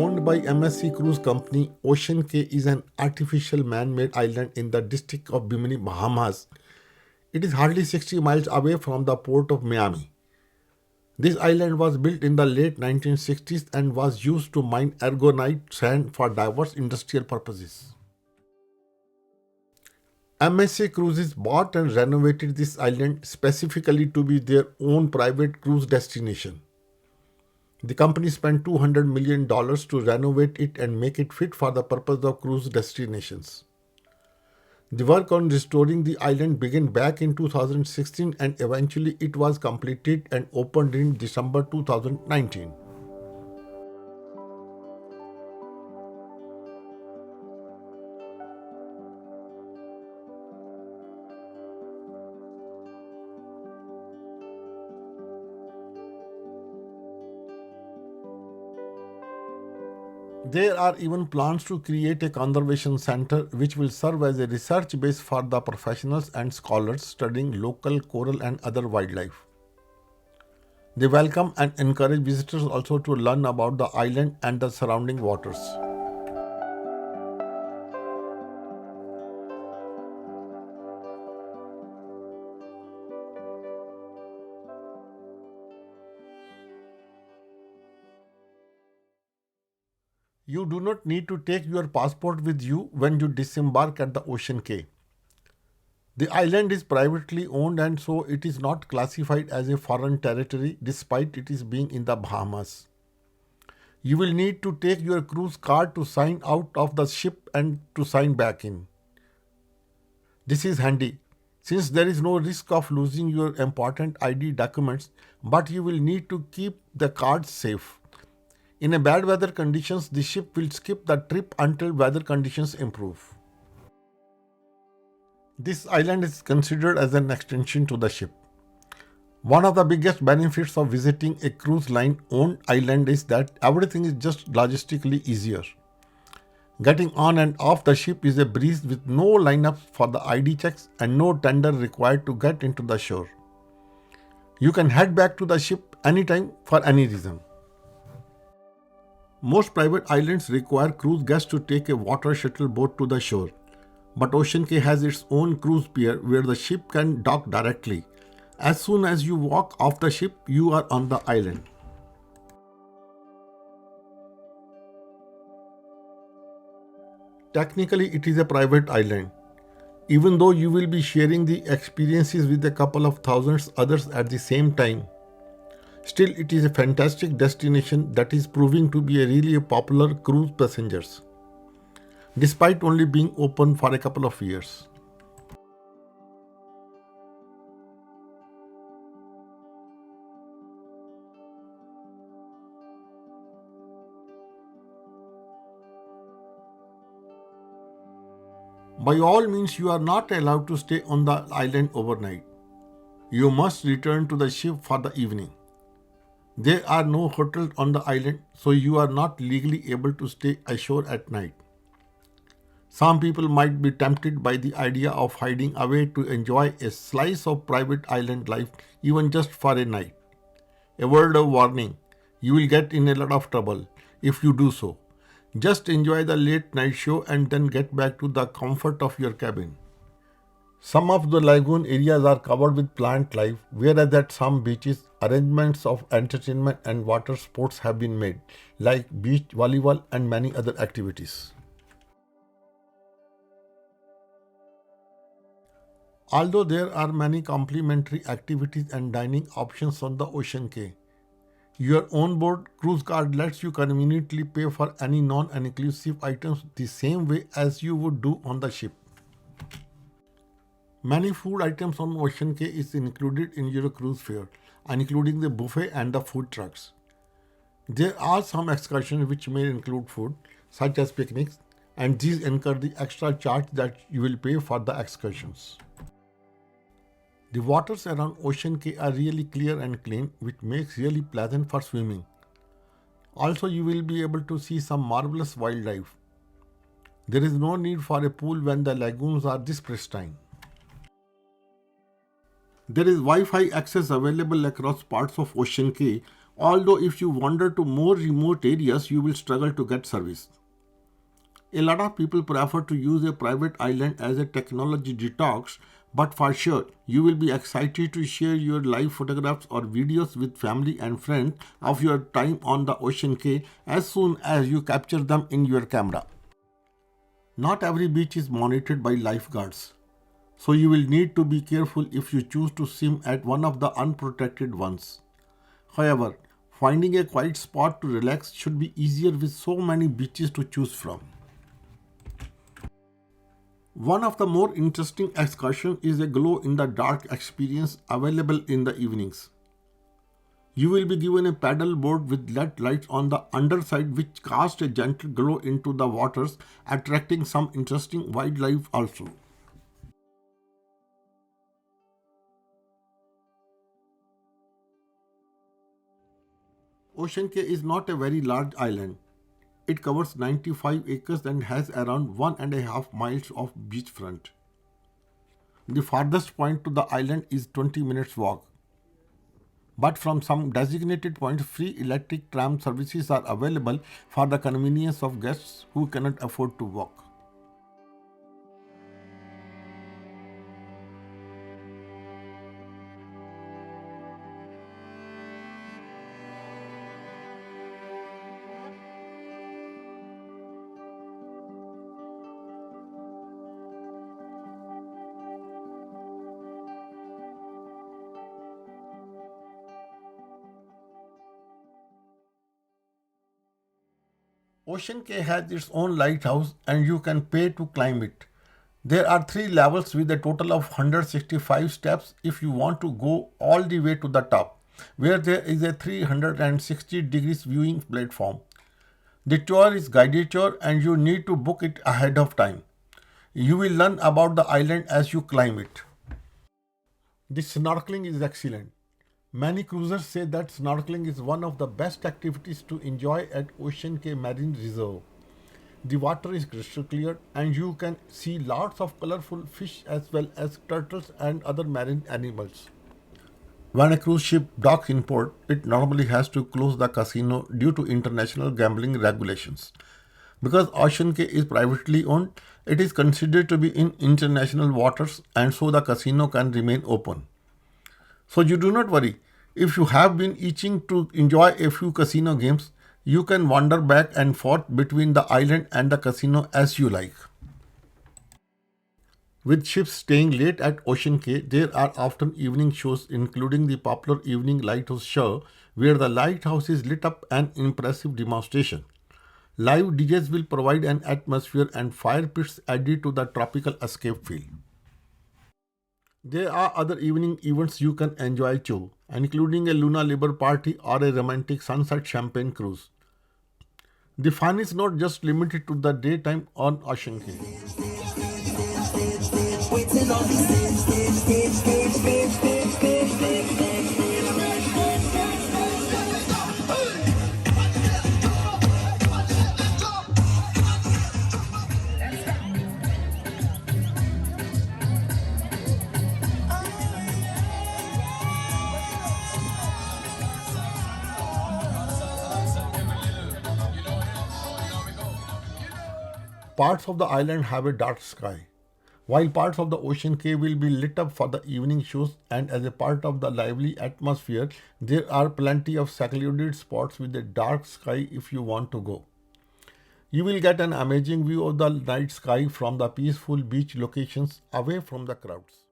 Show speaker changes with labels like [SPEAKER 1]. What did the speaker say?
[SPEAKER 1] Owned by MSC Cruise Company, Ocean Cay is an artificial man-made island in the district of Bimini, Bahamas. It is hardly 60 miles away from the port of Miami. This island was built in the late 1960s and was used to mine Aragonite sand for diverse industrial purposes. MSC Cruises bought and renovated this island specifically to be their own private cruise destination. The company spent $200 million to renovate it and make it fit for the purpose of cruise destinations. The work on restoring the island began back in 2016 and eventually it was completed and opened in December 2019. There are even plans to create a conservation center which will serve as a research base for the professionals and scholars studying local coral and other wildlife. They welcome and encourage visitors also to learn about the island and the surrounding waters. You do not need to take your passport with you when you disembark at the Ocean Cay. The island is privately owned and so it is not classified as a foreign territory despite it is being in the Bahamas. You will need to take your cruise card to sign out of the ship and to sign back in. This is handy since there is no risk of losing your important ID documents, but you will need to keep the cards safe. In a bad weather conditions, the ship will skip the trip until weather conditions improve. This island is considered as an extension to the ship. One of the biggest benefits of visiting a cruise line owned island is that everything is just logistically easier. Getting on and off the ship is a breeze with no lineups for the ID checks and no tender required to get into the shore. You can head back to the ship anytime for any reason. Most private islands require cruise guests to take a water shuttle boat to the shore, but Ocean Cay has its own cruise pier where the ship can dock directly. As soon as you walk off the ship, you are on the island. Technically, it is a private island, even though you will be sharing the experiences with a couple of thousands others at the same time. Still, it is a fantastic destination that is proving to be a really popular cruise passengers, despite only being open for a couple of years. By all means, you are not allowed to stay on the island overnight. You must return to the ship for the evening. There are no hotels on the island, so you are not legally able to stay ashore at night. Some people might be tempted by the idea of hiding away to enjoy a slice of private island life even just for a night. A word of warning, you will get in a lot of trouble if you do so. Just enjoy the late night show and then get back to the comfort of your cabin. Some of the lagoon areas are covered with plant life, whereas at some beaches, arrangements of entertainment and water sports have been made, like beach volleyball and many other activities. Although there are many complimentary activities and dining options on the Ocean Cay, your onboard cruise card lets you conveniently pay for any non-inclusive items the same way as you would do on the ship. Many food items on Ocean Cay is included in your cruise fare, including the buffet and the food trucks. There are some excursions which may include food, such as picnics, and these incur the extra charge that you will pay for the excursions. The waters around Ocean Cay are really clear and clean, which makes really pleasant for swimming. Also, you will be able to see some marvelous wildlife. There is no need for a pool when the lagoons are this pristine. There is Wi-Fi access available across parts of Ocean Cay, Although if you wander to more remote areas, you will struggle to get service. A lot of people prefer to use a private island as a technology detox, but for sure, you will be excited to share your live photographs or videos with family and friends of your time on the Ocean Cay as soon as you capture them in your camera. Not every beach is monitored by lifeguards, so you will need to be careful if you choose to swim at one of the unprotected ones. However, finding a quiet spot to relax should be easier with so many beaches to choose from. One of the more interesting excursions is a glow-in-the-dark experience available in the evenings. You will be given a paddle board with LED lights on the underside which cast a gentle glow into the waters, attracting some interesting wildlife also. Ocean Cay is not a very large island. It covers 95 acres and has around 1.5 miles of beachfront. The farthest point to the island is 20 minutes walk. But from some designated points, free electric tram services are available for the convenience of guests who cannot afford to walk. Ocean Cay has its own lighthouse and you can pay to climb it. There are 3 levels with a total of 165 steps if you want to go all the way to the top, where there is a 360 degrees viewing platform. The tour is guided tour and you need to book it ahead of time. You will learn about the island as you climb it. The snorkeling is excellent. Many cruisers say that snorkeling is one of the best activities to enjoy at Ocean Cay Marine Reserve. The water is crystal clear and you can see lots of colorful fish as well as turtles and other marine animals. When a cruise ship docks in port, it normally has to close the casino due to international gambling regulations. Because Ocean Cay is privately owned, it is considered to be in international waters and so the casino can remain open. So you do not worry. If you have been itching to enjoy a few casino games, you can wander back and forth between the island and the casino as you like. With ships staying late at Ocean Cay, there are often evening shows including the popular evening lighthouse show where the lighthouse is lit up an impressive demonstration. Live DJs will provide an atmosphere and fire pits added to the tropical escape feel. There are other evening events you can enjoy too, including a Luna Liber party or a romantic sunset champagne cruise. The fun is not just limited to the daytime on Ocean Cay. Parts of the island have a dark sky, while parts of the Ocean Cay will be lit up for the evening shows, and as a part of the lively atmosphere, there are plenty of secluded spots with a dark sky if you want to go. You will get an amazing view of the night sky from the peaceful beach locations away from the crowds.